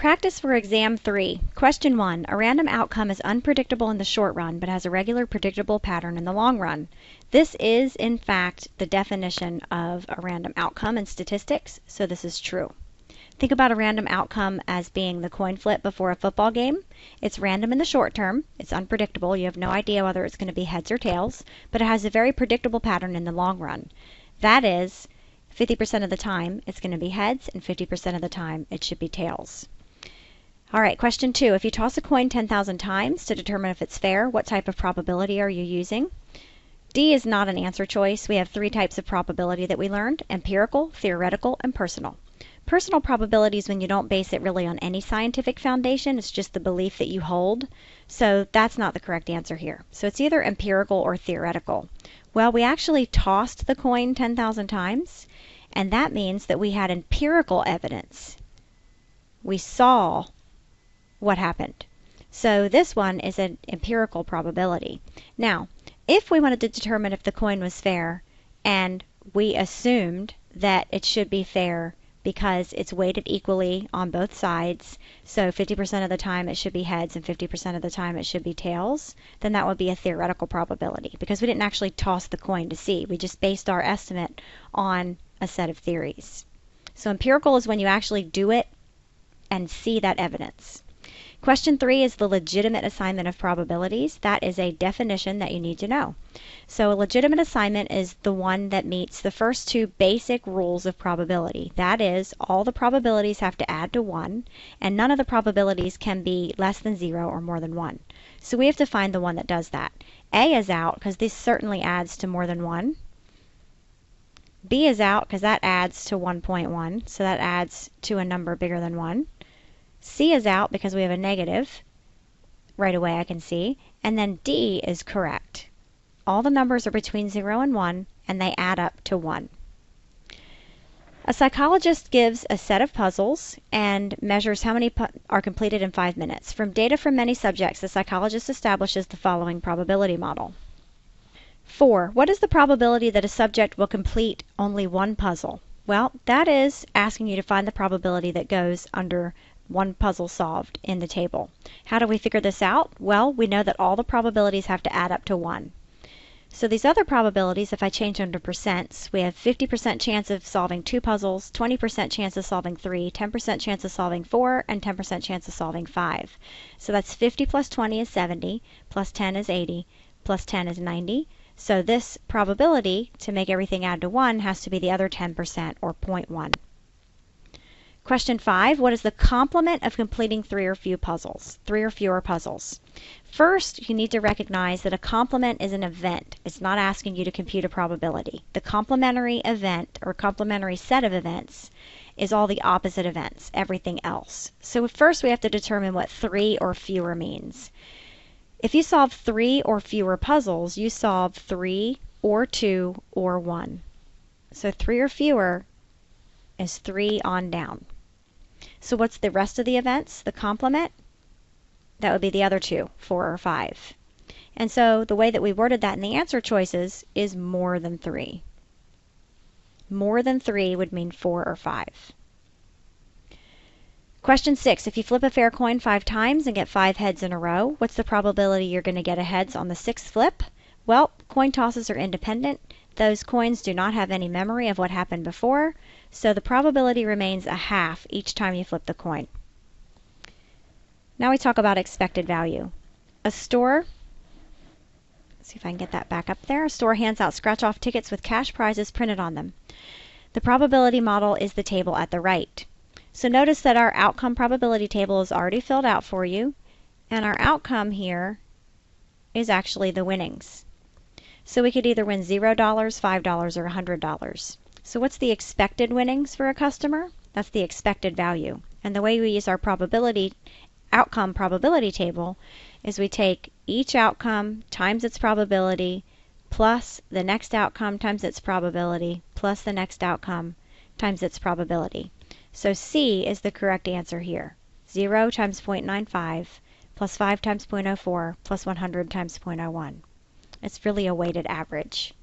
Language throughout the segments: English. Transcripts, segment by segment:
Practice for exam 3. Question 1. A random outcome is unpredictable in the short run, but has a regular predictable pattern in the long run. This is, in fact, the definition of a random outcome in statistics, so this is true. Think about a random outcome as being the coin flip before a football game. It's random in the short term. It's unpredictable. You have no idea whether it's going to be heads or tails, but it has a very predictable pattern in the long run. That is, 50% of the time it's going to be heads, and 50% of the time it should be tails. All right, question 2. If you toss a coin 10,000 times to determine if it's fair, what type of probability are you using? D is not an answer choice. We have 3 types of probability that we learned: empirical, theoretical, and personal. Personal probability is when you don't base it really on any scientific foundation. It's just the belief that you hold. So that's not the correct answer here. So it's either empirical or theoretical. Well, we actually tossed the coin 10,000 times, and that means that we had empirical evidence. We saw what happened. So this one is an empirical probability. Now, if we wanted to determine if the coin was fair, and we assumed that it should be fair because it's weighted equally on both sides, so 50% of the time it should be heads and 50% of the time it should be tails, then that would be a theoretical probability because we didn't actually toss the coin to see. We just based our estimate on a set of theories. So empirical is when you actually do it and see that evidence. Question 3 is the legitimate assignment of probabilities. That is a definition that you need to know. So a legitimate assignment is the one that meets the first 2 basic rules of probability. That is, all the probabilities have to add to 1, and none of the probabilities can be less than 0 or more than 1. So we have to find the one that does that. A is out because this certainly adds to more than 1. B is out because that adds to 1.1, so that adds to a number bigger than 1. C is out because we have a negative. Right away I can see. And then D is correct. All the numbers are between 0 and 1, and they add up to 1. A psychologist gives a set of puzzles and measures how many are completed in 5 minutes. From data from many subjects, the psychologist establishes the following probability model. 4. What is the probability that a subject will complete only one puzzle? Well, that is asking you to find the probability that goes under one puzzle solved in the table. How do we figure this out? Well, we know that all the probabilities have to add up to 1. So these other probabilities, if I change them to percents, we have 50% chance of solving 2 puzzles, 20% chance of solving 3, 10% chance of solving 4, and 10% chance of solving 5. So that's 50 plus 20 is 70, plus 10 is 80, plus 10 is 90. So this probability, to make everything add to 1, has to be the other 10%, or 0.1. Question 5, what is the complement of completing 3 or fewer puzzles? First, you need to recognize that a complement is an event. It's not asking you to compute a probability. The complementary event, or complementary set of events, is all the opposite events, everything else. So first we have to determine what 3 or fewer means. If you solve 3 or fewer puzzles, you solve 3 or 2 or 1. So 3 or fewer is 3 on down. So what's the rest of the events? The complement? That would be the other 2, 4 or 5. And so the way that we worded that in the answer choices is more than 3. More than 3 would mean 4 or 5. Question 6, if you flip a fair coin 5 times and get 5 heads in a row, what's the probability you're going to get a heads on the 6th flip? Well, coin tosses are independent. Those coins do not have any memory of what happened before, so the probability remains a half each time you flip the coin. Now we talk about expected value. A store, let's see if I can get that back up there. A store hands out scratch-off tickets with cash prizes printed on them. The probability model is the table at the right. So notice that our outcome probability table is already filled out for you, and our outcome here is actually the winnings. So we could either win $0, $5, or $100. So what's the expected winnings for a customer? That's the expected value. And the way we use our outcome probability table is we take each outcome times its probability plus the next outcome times its probability plus the next outcome times its probability. So C is the correct answer here. 0 times 0.95 plus 5 times 0.04 plus 100 times 0.01. It's really a weighted average.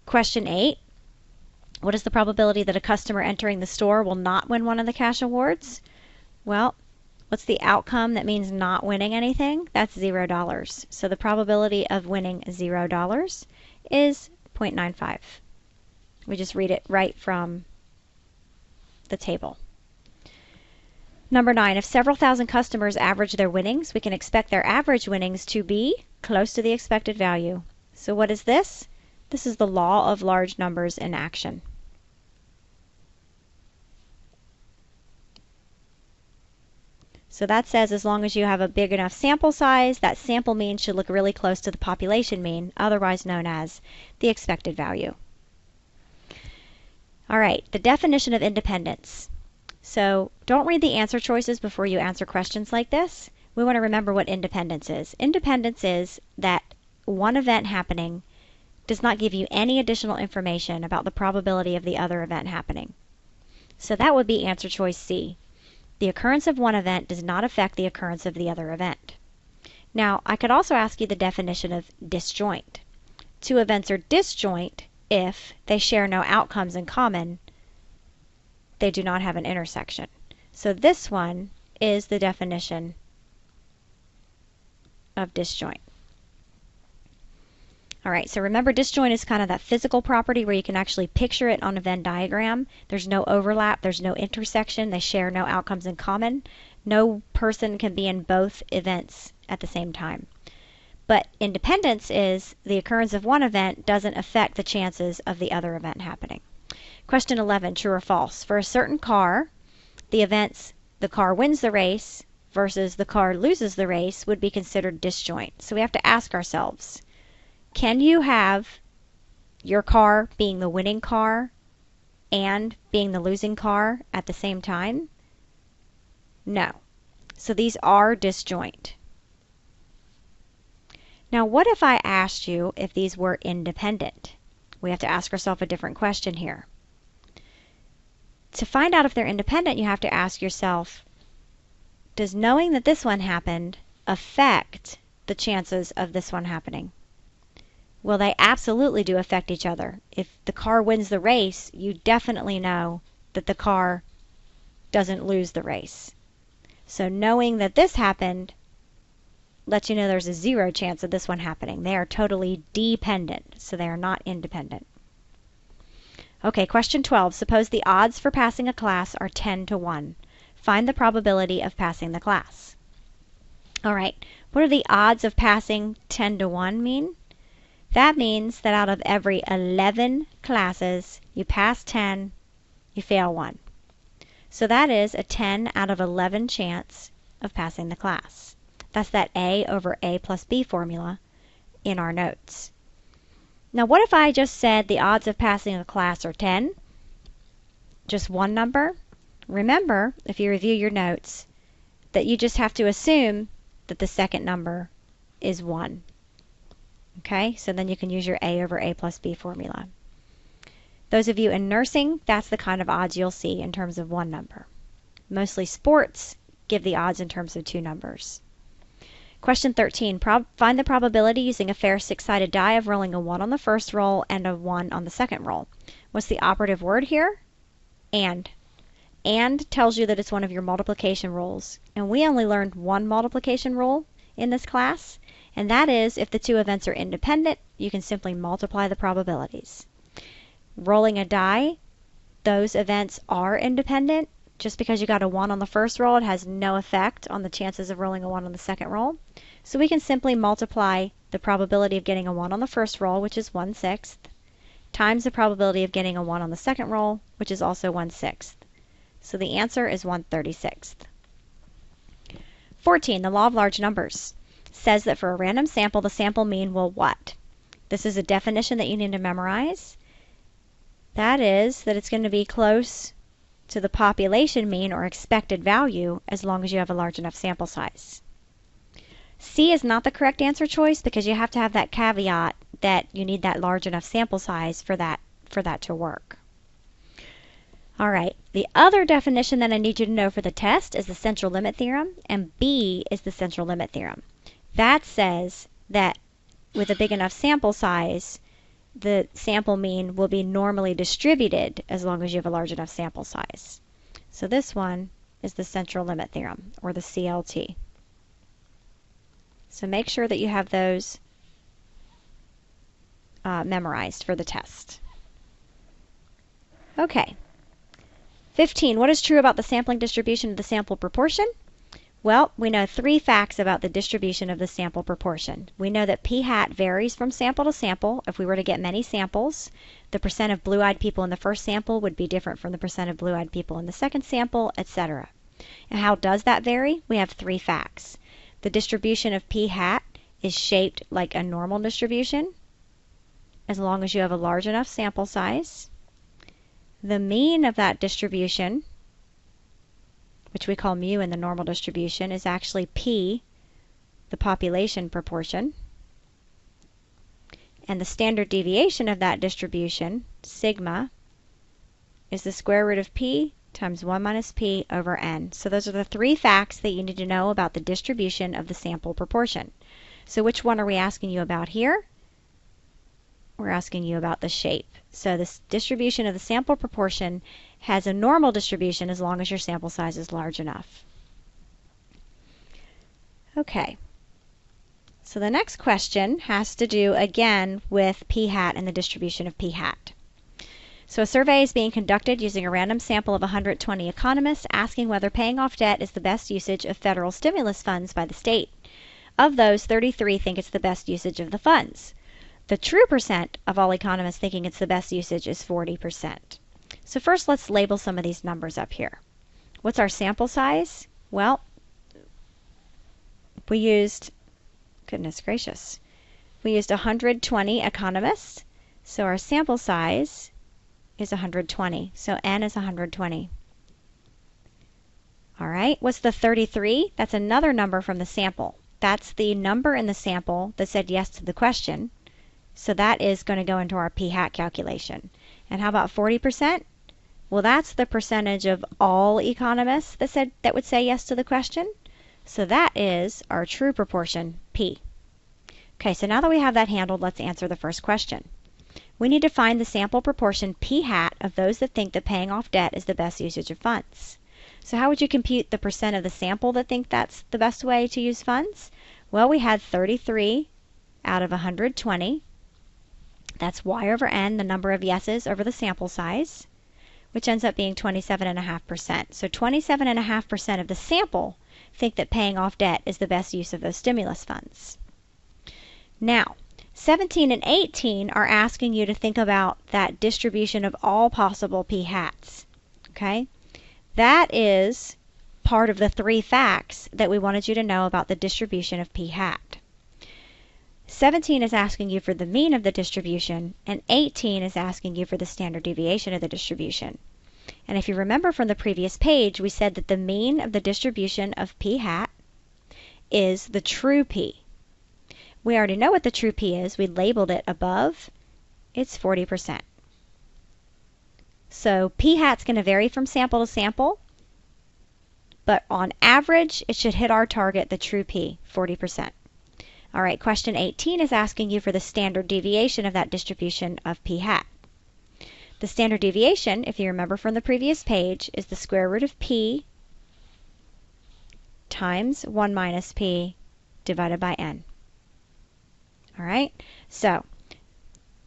Question 8. What is the probability that a customer entering the store will not win one of the cash awards? Well, What's the outcome that means not winning anything? That's $0. So the probability of winning $0 is 0.95. We just read it right from the table. Number 9, if several thousand customers average their winnings, we can expect their average winnings to be close to the expected value. So what is this? This is the law of large numbers in action. So that says as long as you have a big enough sample size, that sample mean should look really close to the population mean, otherwise known as the expected value. All right, the definition of independence. So don't read the answer choices before you answer questions like this. We want to remember what independence is. Independence is that one event happening does not give you any additional information about the probability of the other event happening. So that would be answer choice C. The occurrence of one event does not affect the occurrence of the other event. Now, I could also ask you the definition of disjoint. Two events are disjoint if they share no outcomes in common. They do not have an intersection. So this one is the definition of disjoint. All right, so remember disjoint is kind of that physical property where you can actually picture it on a Venn diagram. There's no overlap, there's no intersection, they share no outcomes in common. No person can be in both events at the same time. But independence is the occurrence of one event doesn't affect the chances of the other event happening. Question 11, true or false? For a certain car, the events the car wins the race versus the car loses the race would be considered disjoint. So we have to ask ourselves, can you have your car being the winning car and being the losing car at the same time? No. So these are disjoint. Now what if I asked you if these were independent? We have to ask ourselves a different question here. To find out if they're independent, you have to ask yourself, does knowing that this one happened affect the chances of this one happening? Well, they absolutely do affect each other. If the car wins the race, you definitely know that the car doesn't lose the race. So knowing that this happened lets you know there's a 0 chance of this one happening. They are totally dependent, so they are not independent. Okay, question 12. Suppose the odds for passing a class are 10 to 1. Find the probability of passing the class. All right, what do the odds of passing 10 to 1 mean? That means that out of every 11 classes, you pass 10, you fail 1. So that is a 10 out of 11 chance of passing the class. That's that A over A plus B formula in our notes. Now what if I just said the odds of passing a class are 10? Just one number? Remember, if you review your notes, that you just have to assume that the second number is 1. Okay, so then you can use your A over A plus B formula. Those of you in nursing, that's the kind of odds you'll see in terms of one number. Mostly sports give the odds in terms of 2 numbers. Question 13. Find the probability using a fair 6-sided die of rolling a 1 on the first roll and a 1 on the second roll. What's the operative word here? And. And tells you that it's one of your multiplication rules. And we only learned one multiplication rule in this class, and that is if the 2 events are independent, you can simply multiply the probabilities. Rolling a die, those events are independent. Just because you got a 1 on the first roll, it has no effect on the chances of rolling a 1 on the second roll. So we can simply multiply the probability of getting a 1 on the first roll, which is 1/6, times the probability of getting a 1 on the second roll, which is also 1/6. So the answer is 1/36. 14. The law of large numbers says that for a random sample, the sample mean will what? This is a definition that you need to memorize. That is that it's going to be close to the population mean or expected value as long as you have a large enough sample size. C is not the correct answer choice because you have to have that caveat that you need that large enough sample size for that to work. All right, the other definition that I need you to know for the test is the central limit theorem, and B is the central limit theorem. That says that with a big enough sample size, the sample mean will be normally distributed as long as you have a large enough sample size. So this one is the central limit theorem, or the CLT. So make sure that you have those memorized for the test. Okay. 15. What is true about the sampling distribution of the sample proportion? Well, we know 3 facts about the distribution of the sample proportion. We know that p hat varies from sample to sample. If we were to get many samples, the percent of blue-eyed people in the first sample would be different from the percent of blue-eyed people in the second sample, etc. And how does that vary? We have 3 facts. The distribution of p hat is shaped like a normal distribution, as long as you have a large enough sample size. The mean of that distribution, which we call mu in the normal distribution, is actually p, the population proportion. And the standard deviation of that distribution, sigma, is the square root of p times 1 minus p over n. So those are the 3 facts that you need to know about the distribution of the sample proportion. So which one are we asking you about here? We're asking you about the shape. So this distribution of the sample proportion has a normal distribution as long as your sample size is large enough. Okay. So the next question has to do again with p hat and the distribution of p hat. So a survey is being conducted using a random sample of 120 economists, asking whether paying off debt is the best usage of federal stimulus funds by the state. Of those, 33 think it's the best usage of the funds. The true percent of all economists thinking it's the best usage is 40%. So first let's label some of these numbers up here. What's our sample size? Well, we used, goodness gracious, we used 120 economists. So our sample size is 120. So n is 120. All right, what's the 33? That's another number from the sample. That's the number in the sample that said yes to the question. So that is going to go into our p hat calculation. And how about 40%? Well, that's the percentage of all economists that would say yes to the question. So that is our true proportion, p. Okay, so now that we have that handled, let's answer the first question. We need to find the sample proportion p hat of those that think that paying off debt is the best usage of funds. So how would you compute the percent of the sample that think that's the best way to use funds? Well, we had 33 out of 120. That's y over n, the number of yeses over the sample size, which ends up being 27.5%. So 27.5% of the sample think that paying off debt is the best use of those stimulus funds. Now, 17 and 18 are asking you to think about that distribution of all possible p hats. Okay? That is part of the 3 facts that we wanted you to know about the distribution of p hat. 17 is asking you for the mean of the distribution, and 18 is asking you for the standard deviation of the distribution. And if you remember from the previous page, we said that the mean of the distribution of p hat is the true p. We already know what the true p is. We labeled it above. It's 40%. So p hat's going to vary from sample to sample, but on average, it should hit our target, the true p, 40%. All right, question 18 is asking you for the standard deviation of that distribution of p hat. The standard deviation, if you remember from the previous page, is the square root of p times 1 minus p divided by n. All right, so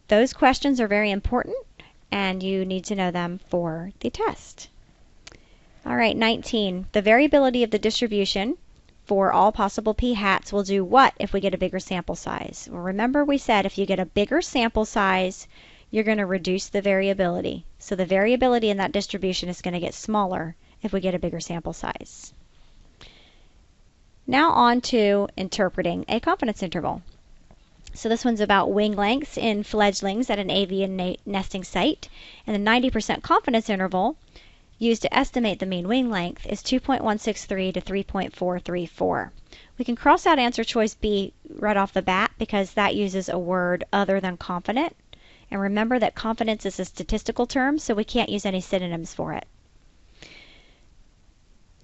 those questions are very important, and you need to know them for the test. All right, 19. The variability of the distribution for all possible p hats will do what if we get a bigger sample size? Well, remember we said if you get a bigger sample size, you're going to reduce the variability. So the variability in that distribution is going to get smaller if we get a bigger sample size. Now on to interpreting a confidence interval. So this one's about wing lengths in fledglings at an avian nesting site. And the 90% confidence interval used to estimate the mean wing length is 2.163 to 3.434. We can cross out answer choice B right off the bat because that uses a word other than confident. And remember that confidence is a statistical term, so we can't use any synonyms for it.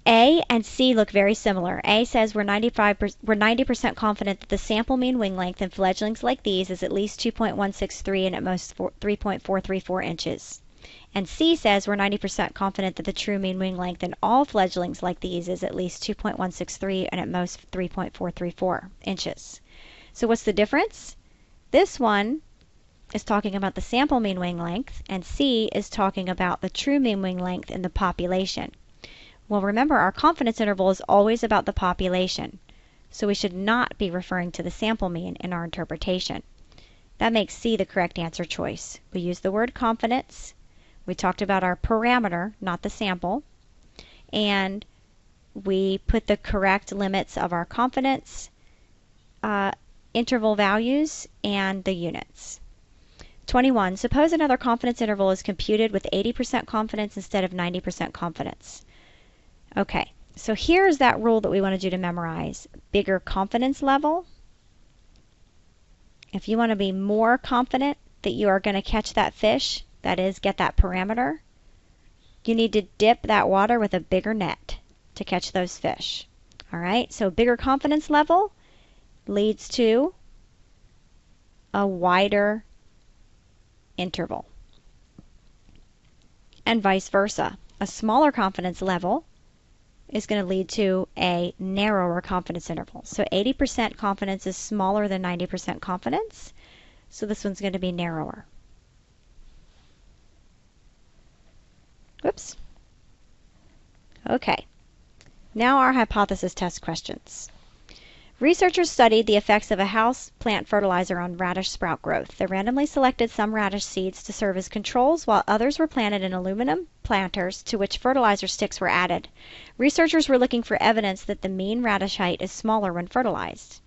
A and C look very similar. A says we're 90% confident that the sample mean wing length in fledglings like these is at least 2.163 and at most 3.434 inches. And C says we're 90% confident that the true mean wing length in all fledglings like these is at least 2.163 and at most 3.434 inches. So what's the difference? This one is talking about the sample mean wing length, and C is talking about the true mean wing length in the population. Well, remember, our confidence interval is always about the population, so we should not be referring to the sample mean in our interpretation. That makes C the correct answer choice. We use the word confidence. We talked about our parameter, not the sample, and we put the correct limits of our confidence interval values and the units. 21. Suppose another confidence interval is computed with 80% confidence instead of 90% confidence. Okay, so here's that rule that we wanted you to memorize. Bigger confidence level. If you want to be more confident that you are going to catch that fish, that is, get that parameter, you need to dip that water with a bigger net to catch those fish. All right, so bigger confidence level leads to a wider interval. And vice versa. A smaller confidence level is going to lead to a narrower confidence interval. So 80% confidence is smaller than 90% confidence, so this one's going to be narrower. Whoops. Okay. Now our hypothesis test questions. Researchers studied the effects of a house plant fertilizer on radish sprout growth. They randomly selected some radish seeds to serve as controls, while others were planted in aluminum planters to which fertilizer sticks were added. Researchers were looking for evidence that the mean radish height is smaller when fertilized.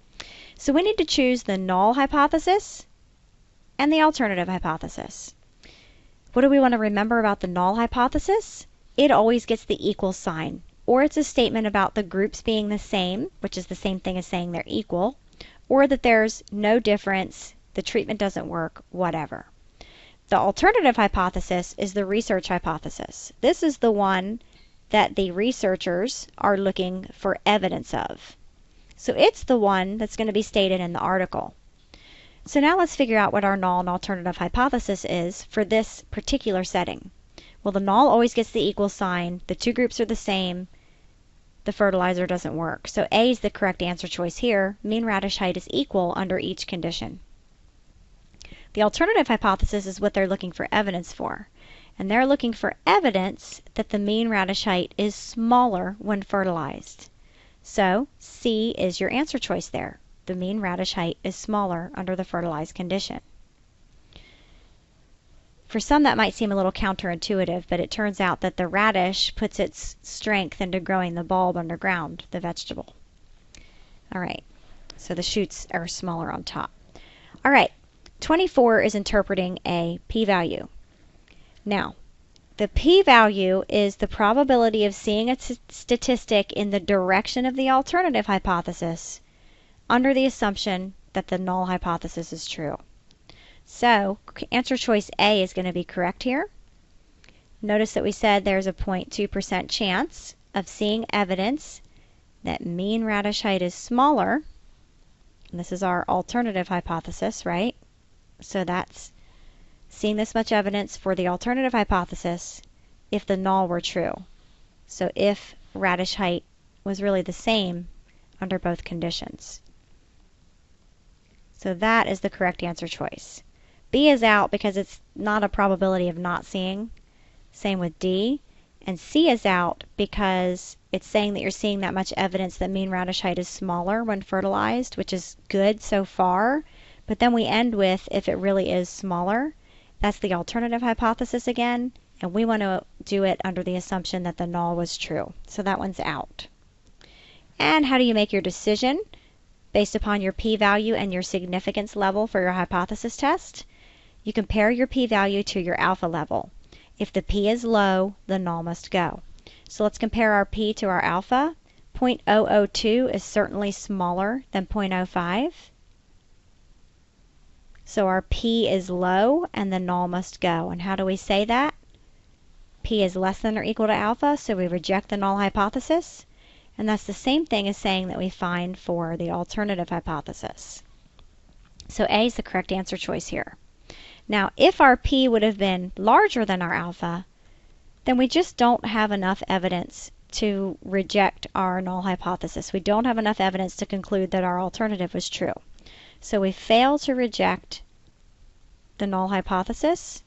So we need to choose the null hypothesis and the alternative hypothesis. What do we want to remember about the null hypothesis? It always gets the equal sign. Or it's a statement about the groups being the same, which is the same thing as saying they're equal, or that there's no difference, the treatment doesn't work, whatever. The alternative hypothesis is the research hypothesis. This is the one that the researchers are looking for evidence of. So it's the one that's going to be stated in the article. So now let's figure out what our null and alternative hypothesis is for this particular setting. Well, the null always gets the equal sign, the two groups are the same, the fertilizer doesn't work. So A is the correct answer choice here. Mean radish height is equal under each condition. The alternative hypothesis is what they're looking for evidence for. And they're looking for evidence that the mean radish height is smaller when fertilized. So C is your answer choice there. The mean radish height is smaller under the fertilized condition. For some that might seem a little counterintuitive, but it turns out that the radish puts its strength into growing the bulb underground, the vegetable. All right, so the shoots are smaller on top. All right, 24 is interpreting a p-value. Now, the p-value is the probability of seeing a statistic in the direction of the alternative hypothesis under the assumption that the null hypothesis is true. So answer choice A is going to be correct here. Notice that we said there's a 0.2% chance of seeing evidence that mean radish height is smaller. And this is our alternative hypothesis, right? So that's seeing this much evidence for the alternative hypothesis if the null were true. So if radish height was really the same under both conditions. So that is the correct answer choice. B is out because it's not a probability of not seeing. Same with D. And C is out because it's saying that you're seeing that much evidence that mean radish height is smaller when fertilized, which is good so far. But then we end with if it really is smaller. That's the alternative hypothesis again. And we want to do it under the assumption that the null was true. So that one's out. And how do you make your decision? Based upon your p-value and your significance level for your hypothesis test. You compare your p-value to your alpha level. If the p is low, the null must go. So let's compare our p to our alpha. 0.002 is certainly smaller than 0.05. So our p is low and the null must go. And how do we say that? P is less than or equal to alpha, so we reject the null hypothesis. And that's the same thing as saying that we find for the alternative hypothesis. So A is the correct answer choice here. Now, if our P would have been larger than our alpha, then we just don't have enough evidence to reject our null hypothesis. We don't have enough evidence to conclude that our alternative was true. So we fail to reject the null hypothesis.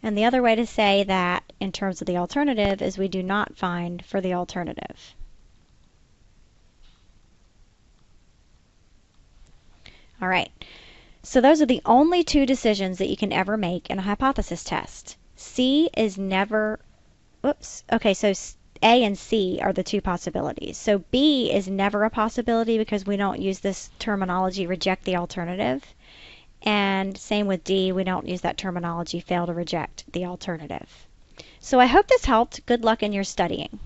And the other way to say that in terms of the alternative is we do not find for the alternative. All right. So those are the only two decisions that you can ever make in a hypothesis test. C is never, oops, okay, so A and C are the two possibilities. So B is never a possibility because we don't use this terminology, reject the alternative. And same with D, we don't use that terminology, fail to reject the alternative. So I hope this helped. Good luck in your studying.